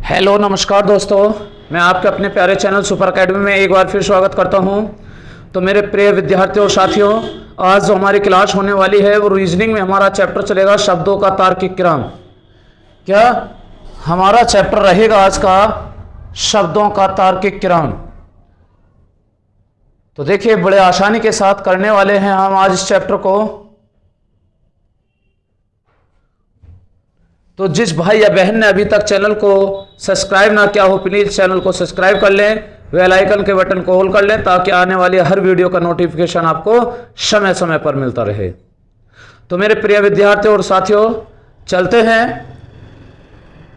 Hello नमस्कार दोस्तों, मैं आपके अपने प्यारे चैनल सुपर अकेडमी में एक बार फिर स्वागत करता हूं। तो मेरे प्रिय विद्यार्थियों और साथियों, आज जो हमारी क्लास होने वाली है वो रीजनिंग में हमारा चैप्टर चलेगा शब्दों का तार्किक क्रम। क्या हमारा चैप्टर रहेगा आज का शब्दों का तार्किक क्रम। तो देखिए, बड़े आसानी के साथ करने वाले हैं हम आज इस चैप्टर को। तो जिस भाई या बहन ने अभी तक चैनल को सब्सक्राइब ना किया हो, प्लीज चैनल को सब्सक्राइब कर लें, बेल आइकन के बटन को होल्ड कर लें ताकि आने वाली हर वीडियो का नोटिफिकेशन आपको समय समय पर मिलता रहे। तो मेरे प्रिय विद्यार्थियों और साथियों, चलते हैं,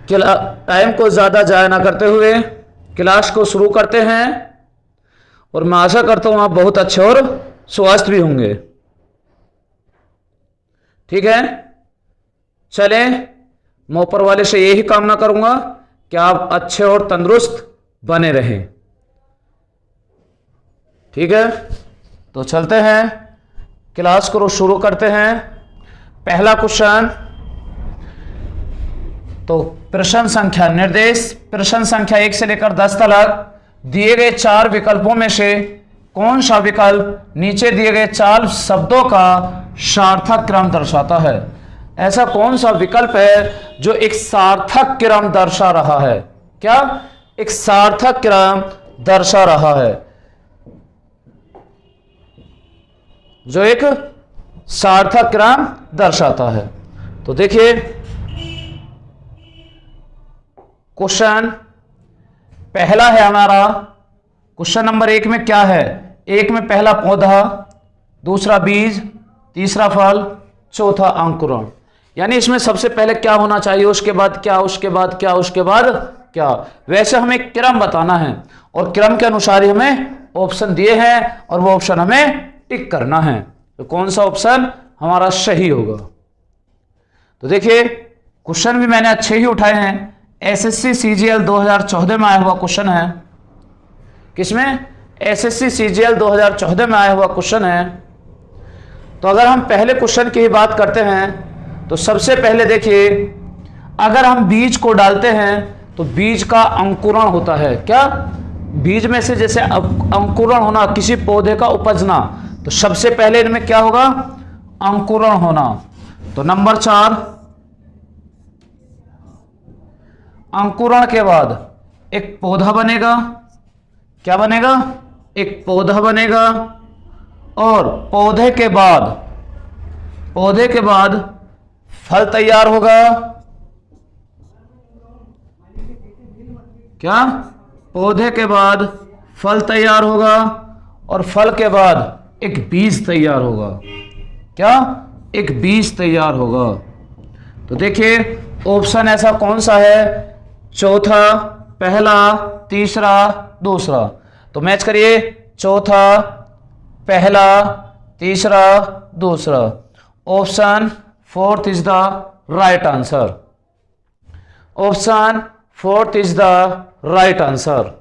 टाइम को ज़्यादा जाया ना करते हुए क्लास को शुरू करते हैं। और मैं आशा करता हूँ आप बहुत अच्छे और स्वस्थ भी होंगे। ठीक है, चलें, मैं ऊपर वाले से यही कामना करूंगा कि आप अच्छे और तंदुरुस्त बने रहें। ठीक है, तो चलते हैं, क्लास को शुरू करते हैं। पहला क्वेश्चन, तो प्रश्न संख्या निर्देश, प्रश्न संख्या 1 से लेकर 10 तक दिए गए 4 विकल्पों में से कौन सा विकल्प नीचे दिए गए 4 शब्दों का सार्थक क्रम दर्शाता है? ऐसा कौन सा विकल्प है जो एक सार्थक क्रम दर्शा रहा है? क्या एक सार्थक क्रम दर्शा रहा है, जो एक सार्थक क्रम दर्शाता है? तो देखिए, क्वेश्चन पहला है हमारा, क्वेश्चन नंबर 1 में क्या है? 1 में पहला पौधा, दूसरा बीज, तीसरा फल, चौथा अंकुरण। यानी इसमें सबसे पहले क्या होना चाहिए, उसके बाद क्या, उसके बाद क्या, उसके बाद क्या। वैसे हमें क्रम बताना है और क्रम के अनुसार ही हमें ऑप्शन दिए हैं और वो ऑप्शन हमें टिक करना है। तो कौन सा ऑप्शन हमारा सही होगा? तो देखिए, क्वेश्चन भी मैंने अच्छे ही उठाए हैं। एसएससी सीजीएल 2014 में आया हुआ क्वेश्चन है। किसमें? एसएससी सीजीएल 2014 में आया हुआ क्वेश्चन है। तो अगर हम पहले क्वेश्चन की ही बात करते हैं तो सबसे पहले देखिए, अगर हम बीज को डालते हैं तो बीज का अंकुरण होता है। क्या? बीज में से जैसे अंकुरण होना, किसी पौधे का उपजना, तो सबसे पहले इनमें क्या होगा? अंकुरण होना। तो नंबर 4, अंकुरण के बाद एक पौधा बनेगा। क्या बनेगा? एक पौधा बनेगा। और पौधे के बाद फल तैयार होगा। क्या? पौधे के बाद फल तैयार होगा और फल के बाद एक बीज तैयार होगा। क्या? एक बीज तैयार होगा। तो देखिए, ऑप्शन ऐसा कौन सा है? चौथा, पहला, तीसरा, दूसरा। तो मैच करिए, चौथा, पहला, तीसरा, दूसरा। Option 4 is the right answer. Option 4 is the right answer.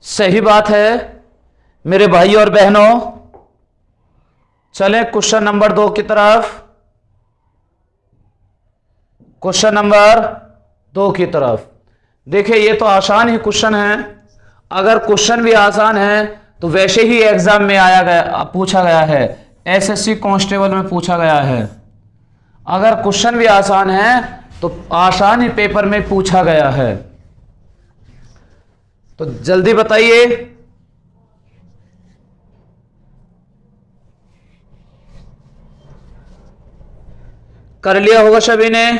सही बात है मेरे भाई और बहनों। चलें क्वेश्चन नंबर 2 की तरफ। क्वेश्चन नंबर 2 की तरफ देखिए, ये तो आसान ही क्वेश्चन है। अगर क्वेश्चन भी आसान है तो वैसे ही एग्जाम में पूछा गया है, एसएससी कांस्टेबल में पूछा गया है। अगर क्वेश्चन भी आसान है तो आसान ही पेपर में पूछा गया है। तो जल्दी बताइए। कर लिया होगा सभी ने।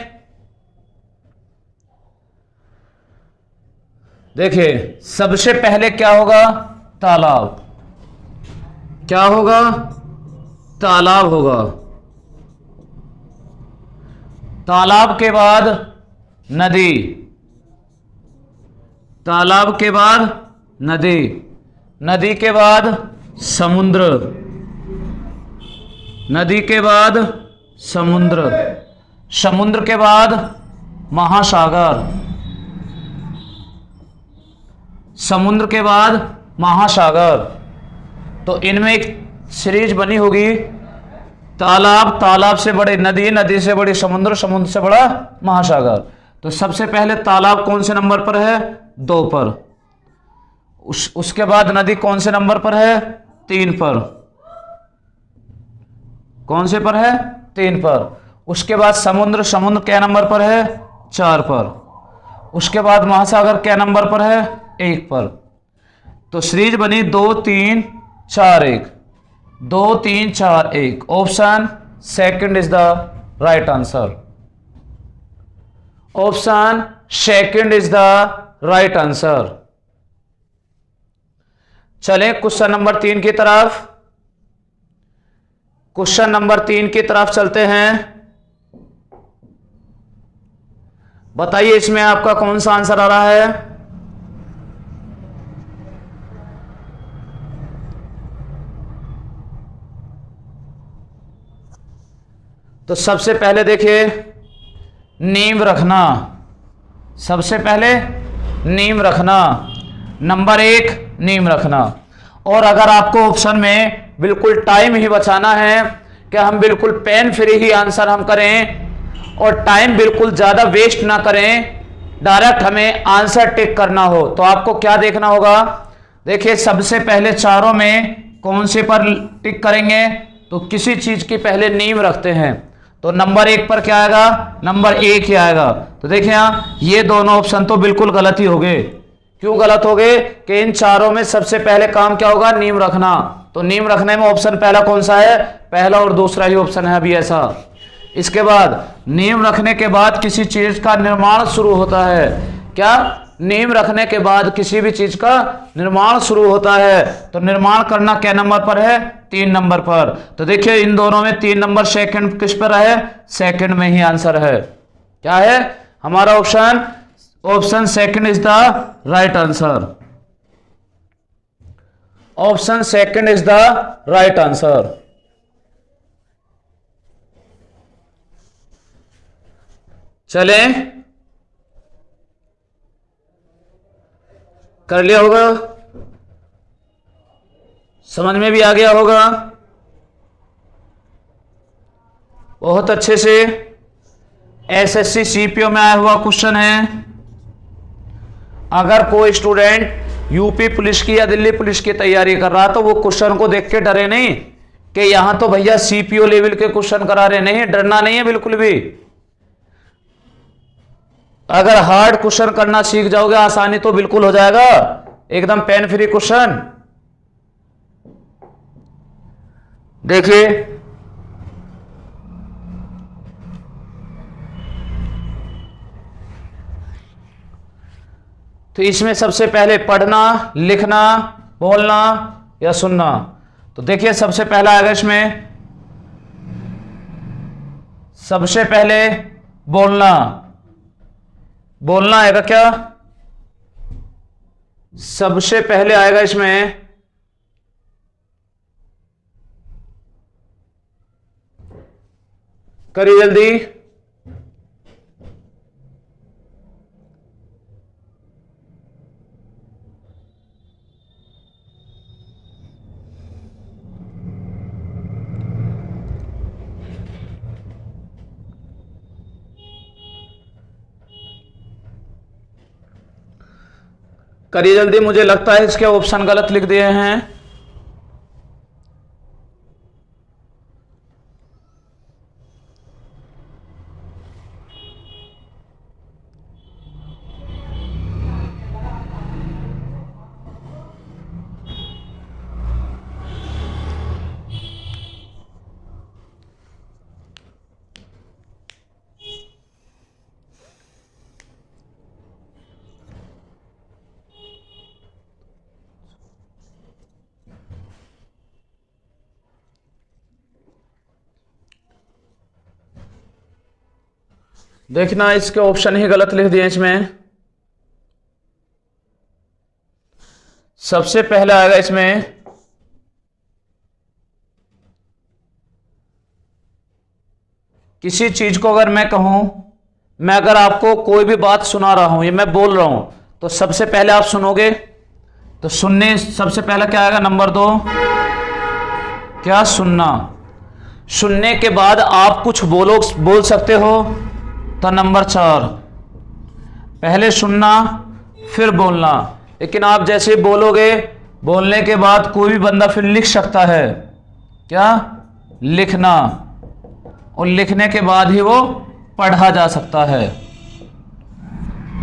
देखिए, सबसे पहले क्या होगा? तालाब। क्या होगा? तालाब होगा। तालाब के बाद नदी। तालाब के बाद नदी। नदी के बाद समुद्र। नदी के बाद समुद्र। समुद्र के बाद महासागर। समुद्र के बाद महासागर। तो इनमें एक सीरीज बनी होगी, तालाब, तालाब से बड़ी नदी, नदी से बड़ी समुद्र, समुद्र से बड़ा महासागर। तो सबसे पहले तालाब कौन से नंबर पर है? 2 पर। उसके बाद नदी कौन से नंबर पर है? 3 पर। कौन से पर है? 3 पर। उसके बाद समुद्र, समुद्र क्या नंबर पर है? 4 पर। उसके बाद महासागर क्या नंबर पर है? 1 पर। तो सीरीज बनी 2 3 4 1, 2 3 4 1। Option second is the right answer. Option second is the right answer. चलें क्वेश्चन नंबर 3 की तरफ। क्वेश्चन नंबर 3 की तरफ चलते हैं। बताइए इसमें आपका कौन सा आंसर आ रहा है? तो सबसे पहले देखिए, नींव रखना। सबसे पहले नींव रखना, नंबर 1 नींव रखना। और अगर आपको ऑप्शन में बिल्कुल टाइम ही बचाना है कि हम बिल्कुल पेन फ्री ही आंसर हम करें और टाइम बिल्कुल ज्यादा वेस्ट ना करें, डायरेक्ट हमें आंसर टिक करना हो, तो आपको क्या देखना होगा? देखिए सबसे पहले चारों में कौन से पर टिक करेंगे? तो किसी चीज की पहले नींव रखते हैं, तो नंबर 1 पर क्या आएगा? नंबर 1 ही आएगा। तो देखिए यहां ये दोनों ऑप्शन तो बिल्कुल गलत ही हो गए। क्यों गलत हो गए? कि इन चारों में सबसे पहले काम क्या होगा? नींव रखना। तो नींव रखने में ऑप्शन पहला कौन सा है? पहला और दूसरा ही ऑप्शन है अभी ऐसा। इसके बाद नींव रखने के बाद किसी चीज का निर्माण शुरू होता है। क्या? नींव रखने के बाद किसी भी चीज का निर्माण शुरू होता है। तो निर्माण करना क्या नंबर पर है? 3 नंबर पर। तो देखिए इन दोनों में 3 नंबर सेकंड किस पर है? सेकंड में ही आंसर है। क्या है हमारा option? Option second is the right answer. Option second is the right answer. चलें, कर लिया होगा, समझ में भी आ गया होगा बहुत अच्छे से। एसएससी सीपीओ में आया हुआ क्वेश्चन है। अगर कोई स्टूडेंट यूपी पुलिस की या दिल्ली पुलिस की तैयारी कर रहा तो वो क्वेश्चन को देख के डरे नहीं कि यहां तो भैया सीपीओ लेवल के क्वेश्चन करा रहे। नहीं, डरना नहीं है बिल्कुल भी। अगर हार्ड क्वेश्चन करना सीख जाओगे आसानी तो बिल्कुल हो जाएगा, एकदम पेन फ्री क्वेश्चन। देखिए तो इसमें सबसे पहले पढ़ना, लिखना, बोलना या सुनना। तो देखिए सबसे पहला आएगा इसमें, सबसे पहले बोलना। बोलना आएगा क्या? सबसे पहले आएगा इसमें करिए जल्दी। करिए जल्दी, मुझे लगता है इसके ऑप्शन गलत लिख दिए हैं। देखना इसके ऑप्शन ही गलत लिख दिए इसमें। सबसे पहले आएगा इसमें किसी चीज को अगर मैं कहूं, मैं अगर आपको कोई भी बात सुना रहा हूं, ये मैं बोल रहा हूं, तो सबसे पहले आप सुनोगे। तो सुनने सबसे पहला क्या आएगा? नंबर 2 क्या? सुनना। सुनने के बाद आप कुछ बोल सकते हो, तो नंबर 4 पहले सुनना फिर बोलना। लेकिन आप जैसे बोलोगे, बोलने के बाद कोई भी बंदा फिर लिख सकता है। क्या? लिखना। और लिखने के बाद ही वो पढ़ा जा सकता है।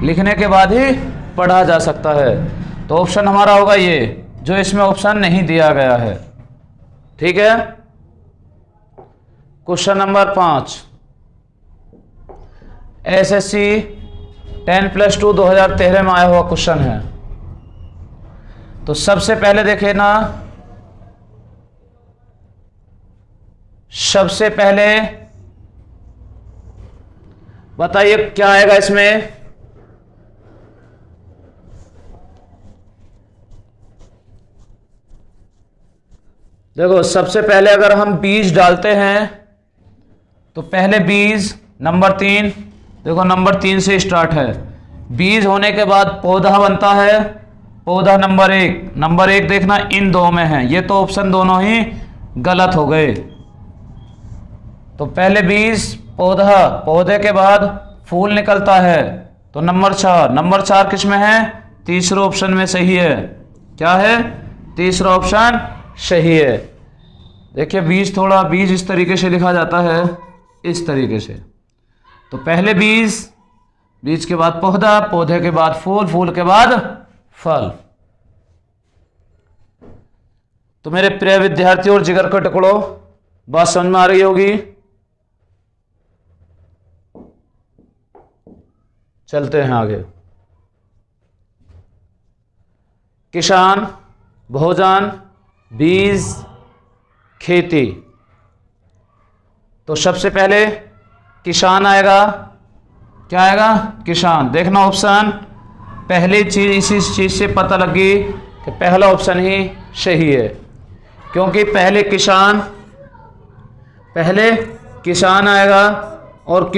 लिखने के बाद ही पढ़ा जा सकता है। तो ऑप्शन हमारा होगा ये, जो इसमें ऑप्शन नहीं दिया गया है। ठीक है। क्वेश्चन नंबर 5, एसएससी 10+2 2013 में आया हुआ क्वेश्चन है। तो सबसे पहले देखे ना, सबसे पहले बताइए क्या आएगा इसमें। देखो सबसे पहले अगर हम बीज डालते हैं तो पहले बीज नंबर 3, देखो नंबर 3 से स्टार्ट है। बीज होने के बाद पौधा बनता है, पौधा नंबर 1। नंबर 1 देखना इन दो में है, ये तो ऑप्शन दोनों ही गलत हो गए। तो पहले बीज, पौधा, पौधे के बाद फूल निकलता है, तो नंबर 4। नंबर 4 किस में है? तीसरे ऑप्शन में सही है। क्या है? तीसरा ऑप्शन सही है। देखिए बीज इस तरीके से लिखा जाता है, इस तरीके से। तो पहले बीज, बीज के बाद पौधा, पौधे के बाद फूल, फूल के बाद फल। तो मेरे प्रिय विद्यार्थियों और जिगर के टुकड़ों, बात समझ में आ रही होगी। चलते हैं आगे। किसान, भोजन, बीज, खेती। तो सबसे पहले किसान आएगा। क्या आएगा? किसान। देखना ऑप्शन, पहली चीज इसी चीज से पता लगी कि पहला ऑप्शन ही सही है, क्योंकि पहले किसान आएगा और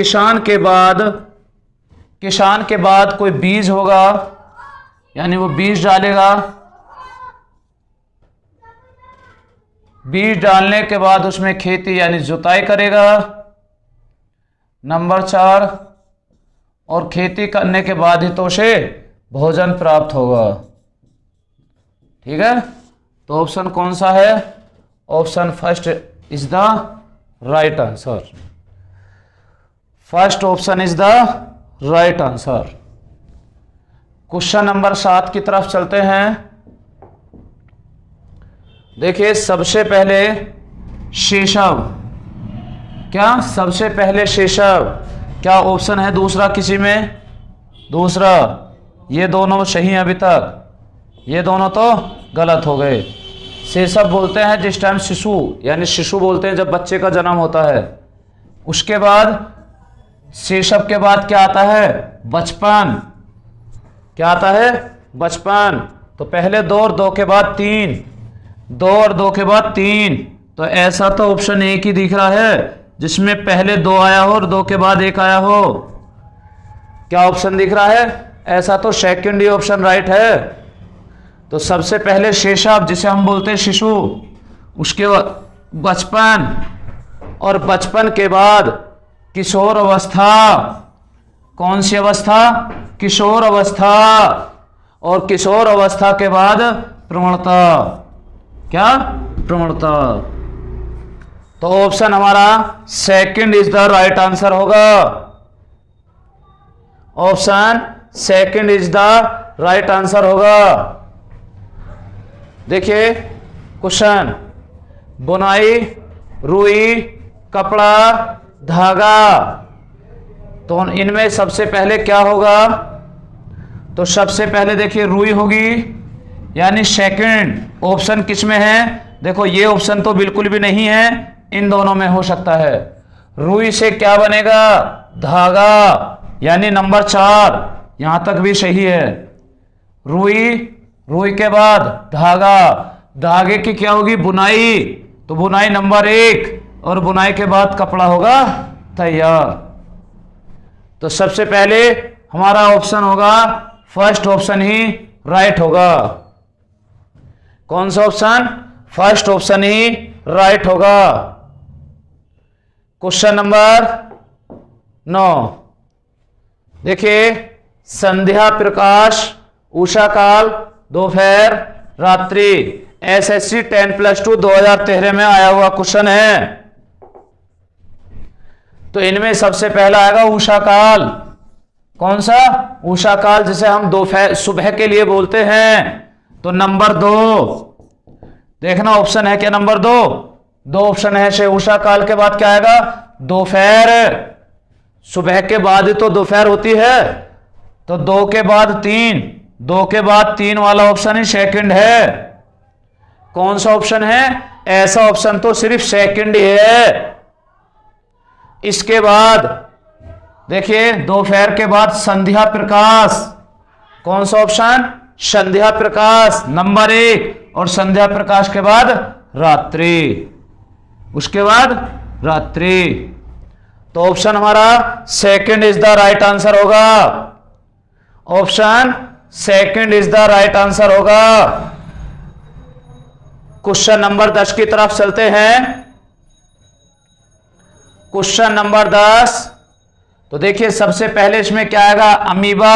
किसान के बाद कोई बीज होगा, यानी वो बीज डालेगा। बीज डालने के बाद उसमें खेती यानी जुताई करेगा, नंबर 4। और खेती करने के बाद ही तो उसे भोजन प्राप्त होगा। ठीक है। तो ऑप्शन कौन सा है? Option first is the right answer. First option is the right answer. Question number 7 की तरफ चलते हैं। देखिए सबसे पहले शेषव। क्या? सबसे पहले शेषव। क्या ऑप्शन है दूसरा किसी में? दूसरा, ये दोनों सही हैं अभी तक, ये दोनों तो गलत हो गए। शेषव बोलते हैं जिस टाइम शिशु, यानी शिशु बोलते हैं जब बच्चे का जन्म होता है। उसके बाद शेषव के बाद क्या आता है? बचपन। क्या आता है? बचपन। तो पहले 2 और 2 के बाद 3, 2 और 2 के बाद 3। तो ऐसा तो ऑप्शन एक ही दिख रहा है जिसमें पहले 2 आया हो और 2 के बाद 1 आया हो। क्या ऑप्शन दिख रहा है? ऐसा तो सेकंड ही ऑप्शन राइट है। तो सबसे पहले शेषव, जिसे हम बोलते हैं शिशु, उसके बाद बचपन, और बचपन के बाद किशोर अवस्था। कौन सी अवस्था? किशोर अवस्था। और किशोर अवस्था के बाद प्रवणता। क्या? प्रवणता। तो ऑप्शन हमारा second is the right answer होगा। Option second is the right answer होगा। देखिए क्वेश्चन, बुनाई, रुई, कपड़ा, धागा। तो इनमें सबसे पहले क्या होगा? तो सबसे पहले देखिए रुई होगी, यानी सेकंड ऑप्शन किस में है? देखो ये ऑप्शन तो बिल्कुल भी नहीं है, इन दोनों में हो सकता है। रुई से क्या बनेगा? धागा, यानी नंबर 4। यहां तक भी सही है। रुई, रुई के बाद धागा, धागे की क्या होगी? बुनाई। तो बुनाई नंबर 1, और बुनाई के बाद कपड़ा होगा तैयार। तो सबसे पहले हमारा ऑप्शन होगा, फर्स्ट ऑप्शन ही राइट होगा। कौन सा ऑप्शन? फर्स्ट ऑप्शन ही राइट होगा। क्वेश्चन नंबर 9 देखिए, संध्या प्रकाश, उषा काल, दोपहर, रात्रि। एसएससी 10+2 2013 में आया हुआ क्वेश्चन है। तो इनमें सबसे पहला आएगा उषा काल। कौन सा? उषा काल, जिसे हम दोपहर सुबह के लिए बोलते हैं। तो नंबर 2 देखना, ऑप्शन है क्या नंबर 2? 2 ऑप्शन है से उषा काल के बाद क्या आएगा? दोपहर। सुबह के बाद ही तो दोपहर होती है। तो 2 के बाद 3, 2 के बाद 3 वाला ऑप्शन ही सेकंड है। कौन सा ऑप्शन है? ऐसा ऑप्शन तो सिर्फ सेकंड ही है। इसके बाद देखिए, दोपहर के बाद संध्या प्रकाश। कौन सा ऑप्शन? संध्या प्रकाश नंबर 1। और संध्या प्रकाश के बाद रात्रि, उसके बाद रात्रि। तो ऑप्शन हमारा second is the right answer होगा। Option second is the right answer होगा। क्वेश्चन नंबर 10 की तरफ चलते हैं। Question number 10। तो देखिए, सबसे पहले इसमें क्या आएगा? अमीबा।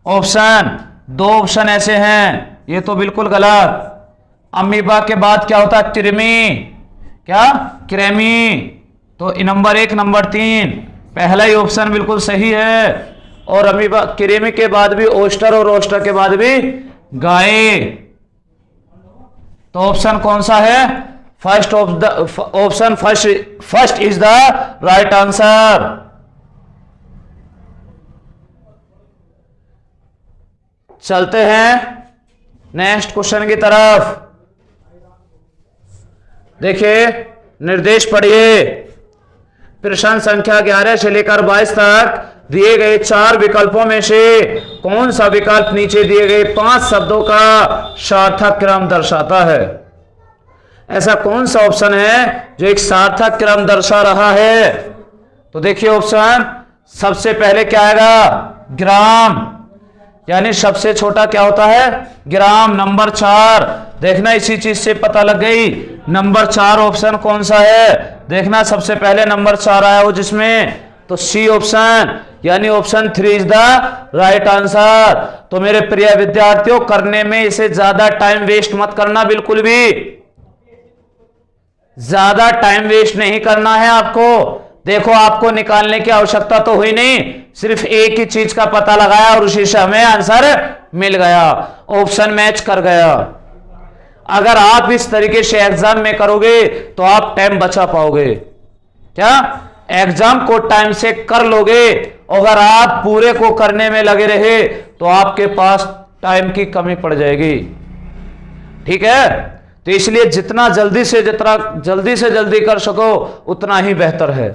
ऑप्शन 2 ऑप्शन ऐसे हैं, ये तो बिल्कुल गलत। अमीबा के बाद क्या होता है? कृमि। क्या? कृमि। तो नंबर 1 नंबर 3 पहला ही ऑप्शन बिल्कुल सही है। और अमीबा कृमि के बाद भी ओस्टर, और ओस्टर के बाद भी गाय। तो ऑप्शन कौन सा है? First of the option first is the right answer. चलते हैं नेक्स्ट क्वेश्चन की तरफ। देखिए, निर्देश पढ़िए। प्रश्न संख्या 11 से लेकर 22 तक दिए गए 4 विकल्पों में से कौन सा विकल्प नीचे दिए गए 5 शब्दों का सार्थक क्रम दर्शाता है? ऐसा कौन सा ऑप्शन है जो एक सार्थक क्रम दर्शा रहा है? तो देखिए, ऑप्शन सबसे पहले क्या आएगा? ग्राम, यानी सबसे छोटा क्या होता है? ग्राम। नंबर 4 देखना, इसी चीज से पता लग गई। नंबर 4 ऑप्शन कौन सा है? देखना, सबसे पहले नंबर 4 आया हो जिसमें, तो सी ऑप्शन, यानी option 3 is the right answer. तो मेरे प्रिय विद्यार्थियों, करने में इसे ज्यादा टाइम वेस्ट मत करना, बिल्कुल भी ज्यादा टाइम वेस्ट नहीं करना है आपको। देखो, आपको निकालने की आवश्यकता तो हुई नहीं, सिर्फ एक ही चीज का पता लगाया और उसी से हमें आंसर मिल गया, ऑप्शन मैच कर गया। अगर आप इस तरीके से एग्जाम में करोगे तो आप टाइम बचा पाओगे। क्या? एग्जाम को टाइम से कर लोगे। अगर आप पूरे को करने में लगे रहे तो आपके पास टाइम की कमी पड़ जाएगी। ठीक है? तो इसलिए जितना जल्दी से जल्दी कर सको उतना ही बेहतर है।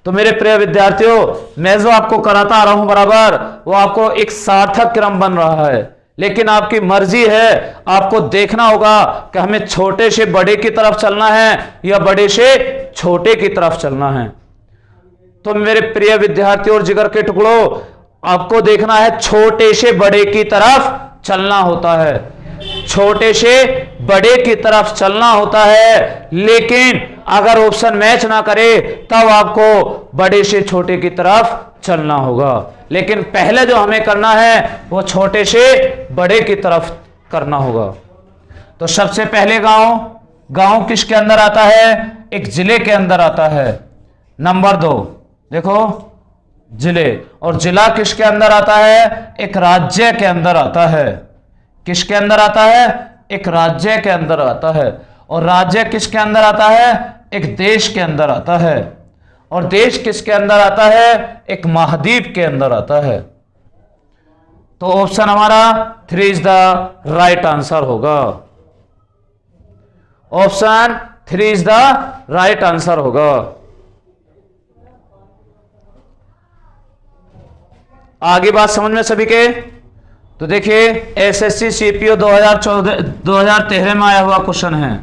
तो मेरे प्रिय विद्यार्थियों, मैं जो आपको कराता आ रहा हूं बराबर, वो आपको एक सार्थक क्रम बन रहा है, लेकिन आपकी मर्जी है। आपको देखना होगा कि हमें छोटे से बड़े की तरफ चलना है या बड़े से छोटे की तरफ चलना है। तो मेरे प्रिय विद्यार्थियों और जिगर के टुकड़ों, आपको देखना है छोटे से बड़े की तरफ चलना होता है, छोटे से बड़े की तरफ चलना होता है। लेकिन अगर ऑप्शन मैच ना करे तब आपको बड़े से छोटे की तरफ चलना होगा। लेकिन पहले जो हमें करना है वो छोटे से बड़े की तरफ करना होगा। तो सबसे पहले गांव किसके अंदर आता है? एक जिले के अंदर आता है। नंबर 2 देखो, जिले। और जिला किसके अंदर आता है? एक राज्य के अंदर आता है। किसके अंदर आता है? एक राज्य के अंदर आता है। और राज्य किसके अंदर आता है? एक देश के अंदर आता है। और देश किसके अंदर आता है? एक महाद्वीप के अंदर आता है। तो ऑप्शन हमारा 3 इज द राइट आंसर होगा। Option 3 is the right answer होगा। आगे बात समझ में सभी के? तो देखिए, एसएससी सीपीओ 2013 में आया हुआ क्वेश्चन है।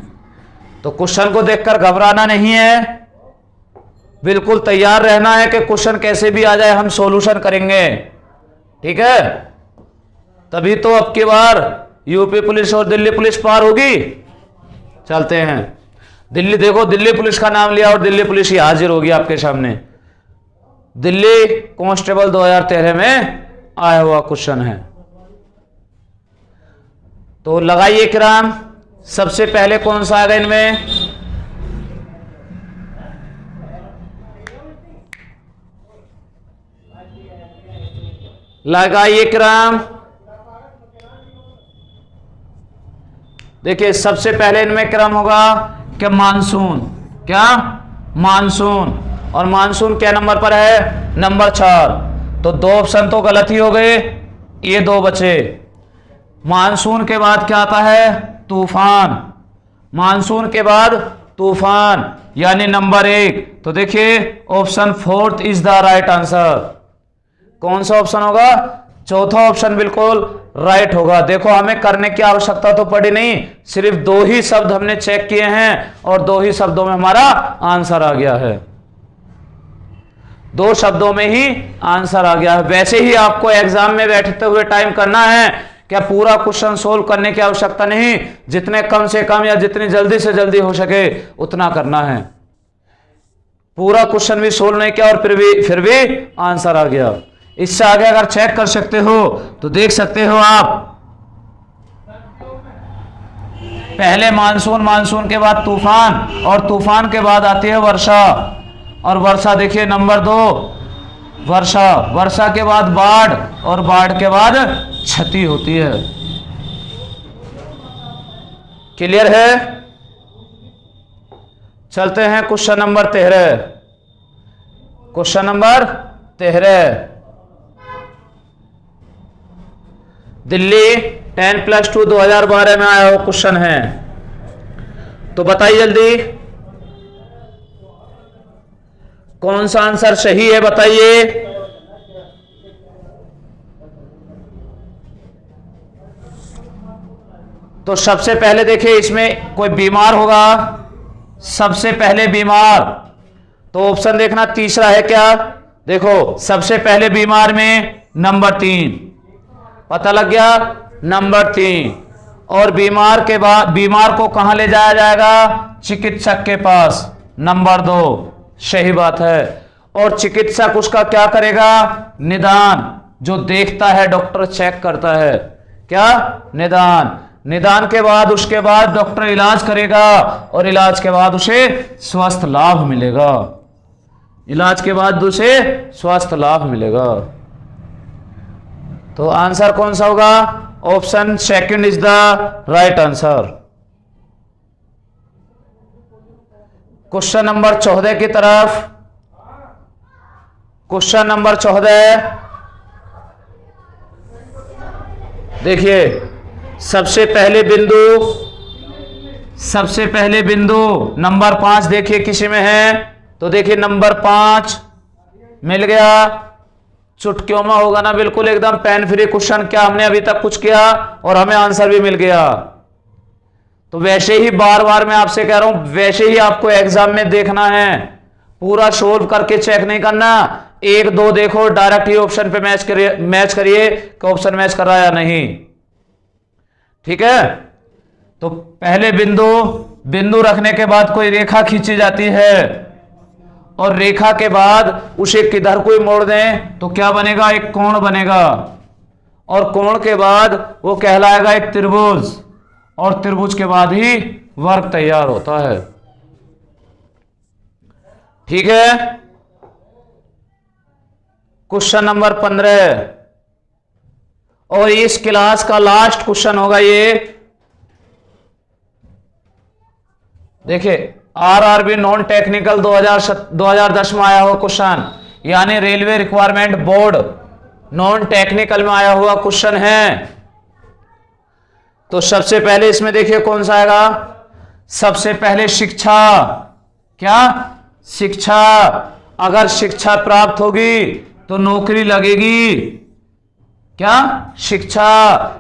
तो क्वेश्चन को देखकर घबराना नहीं है, बिल्कुल तैयार रहना है कि क्वेश्चन कैसे भी आ जाए हम सॉल्यूशन करेंगे। ठीक है? तभी तो अब की बार यूपी पुलिस और दिल्ली पुलिस पार होगी। चलते हैं दिल्ली। देखो, दिल्ली पुलिस का नाम लिया और दिल्ली पुलिस ही हाजिर होगी आपके सामने। दिल्ली कांस्टेबल 2013 में आया हुआ क्वेश्चन है। तो लगाइए किराम, सबसे पहले कौन सा आएगा इनमें? लगाइए किराम। देखिए सबसे पहले इनमें क्रम होगा कि मानसून। क्या? मानसून। और मानसून क्या नंबर पर है? नंबर 4। तो 2 ऑप्शन तो गलत ही हो गए, ये 2 बचे। मानसून के बाद क्या आता है? तूफान। मानसून के बाद तूफान यानी नंबर 1। तो देखिए option 4 is the right answer. कौन सा ऑप्शन होगा? चौथा ऑप्शन बिल्कुल राइट होगा। देखो हमें करने की आवश्यकता तो पड़ी नहीं, सिर्फ 2 ही शब्द हमने चेक किए हैं और 2 ही शब्दों में हमारा आंसर आ गया है। 2 शब्दों में ही आंसर आ गया है। वैसे ही आपको एग्जाम में बैठते हुए टाइम करना है, क्या पूरा क्वेश्चन सोल्व करने की आवश्यकता नहीं, जितने कम से कम या जितनी जल्दी से जल्दी हो सके उतना करना है। पूरा क्वेश्चन भी सोल्व नहीं किया और फिर भी आंसर आ गया। इससे आगे अगर चेक कर सकते हो तो देख सकते हो आप, पहले मानसून, मानसून के बाद तूफान और तूफान के बाद आती है वर्षा। और वर्षा देखिए नंबर 2 वर्षा। वर्षा के बाद बाढ़ और बाढ़ के बाद क्षति होती है। क्लियर है? चलते हैं question number 13। Question number 13 Delhi 10+2 2012 में आया हुआ क्वेश्चन है। तो बताइए जल्दी कौन सा आंसर सही है, बताइए। तो सबसे पहले देखिए इसमें कोई बीमार होगा, सबसे पहले बीमार। तो ऑप्शन देखना तीसरा है क्या? देखो सबसे पहले बीमार में नंबर 3 पता लग गया, नंबर 3। और बीमार के बाद बीमार को कहां ले जाया जाएगा? चिकित्सक के पास, नंबर 2। सही बात है। और चिकित्सक उसका क्या करेगा? निदान। जो देखता है डॉक्टर चेक करता है, क्या? निदान। निदान के बाद उसके बाद डॉक्टर इलाज करेगा और इलाज के बाद उसे स्वास्थ्य लाभ मिलेगा। इलाज के बाद उसे स्वास्थ्य लाभ मिलेगा। तो आंसर कौन सा होगा? Option 2 is the right answer. Question number 14 की तरफ। क्वेश्चन नंबर 14 देखिए सबसे पहले बिंदु नंबर 5 देखिए किसी में है। तो देखिए नंबर 5 मिल गया, चुटकियों में होगा ना, बिल्कुल एकदम पेन फ्री क्वेश्चन। क्या हमने अभी तक कुछ किया और हमें आंसर भी मिल गया। तो वैसे ही बार बार मैं आपसे कह रहा हूं, वैसे ही आपको एग्जाम में देखना है, पूरा सोल्व करके चेक नहीं करना। 1-2 देखो, डायरेक्ट ही ऑप्शन पे मैच करिए कि ऑप्शन मैच कर रहा है या नहीं। ठीक है? तो पहले बिंदु रखने के बाद कोई रेखा खींची जाती है और रेखा के बाद उसे किधर कोई मोड़ दें तो क्या बनेगा? एक कोण बनेगा। और कोण के बाद वो कहलाएगा एक त्रिभुज, और त्रिभुज के बाद ही वर्ग तैयार होता है। ठीक है? क्वेश्चन नंबर 15 और इस क्लास का लास्ट क्वेश्चन होगा ये। देखिए आरआरबी नॉन टेक्निकल 2010 में आया हुआ क्वेश्चन, यानी railway requirement board non technical में आया हुआ क्वेश्चन है। तो सबसे पहले इसमें देखिए कौन सा आएगा? सबसे पहले शिक्षा। क्या? शिक्षा। अगर शिक्षा प्राप्त होगी तो नौकरी लगेगी। क्या? शिक्षा।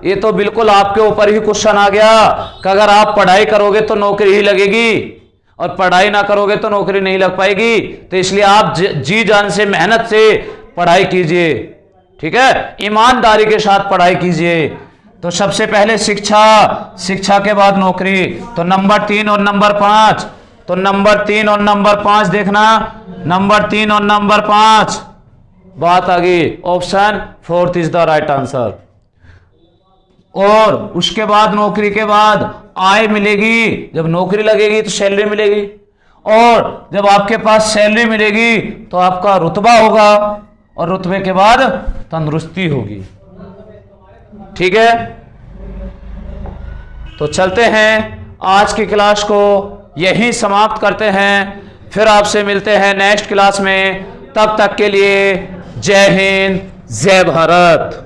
ये तो बिल्कुल आपके ऊपर ही क्वेश्चन आ गया कि अगर आप पढ़ाई करोगे तो नौकरी ही लगेगी और पढ़ाई ना करोगे तो नौकरी नहीं लग पाएगी। तो इसलिए आप जी जान से मेहनत से पढ़ाई कीजिए। ठीक है? ईमानदारी के साथ पढ़ाई कीजिए। तो सबसे पहले शिक्षा, शिक्षा के बाद नौकरी। तो नंबर 3 और नंबर 5, तो नंबर 3 और नंबर 5 देखना, नंबर 3 और नंबर 5 बात आ गई, option 4 is the right answer. और उसके बाद नौकरी के बाद आय मिलेगी, जब नौकरी लगेगी तो सैलरी मिलेगी, और जब आपके पास सैलरी मिलेगी तो आपका रुतबा होगा, और रुतबे के बाद तंदुरुस्ती होगी। ठीक है, तो चलते हैं, आज की क्लास को यहीं समाप्त करते हैं, फिर आपसे मिलते हैं नेक्स्ट क्लास में। तब तक के लिए जय हिंद, जय भारत।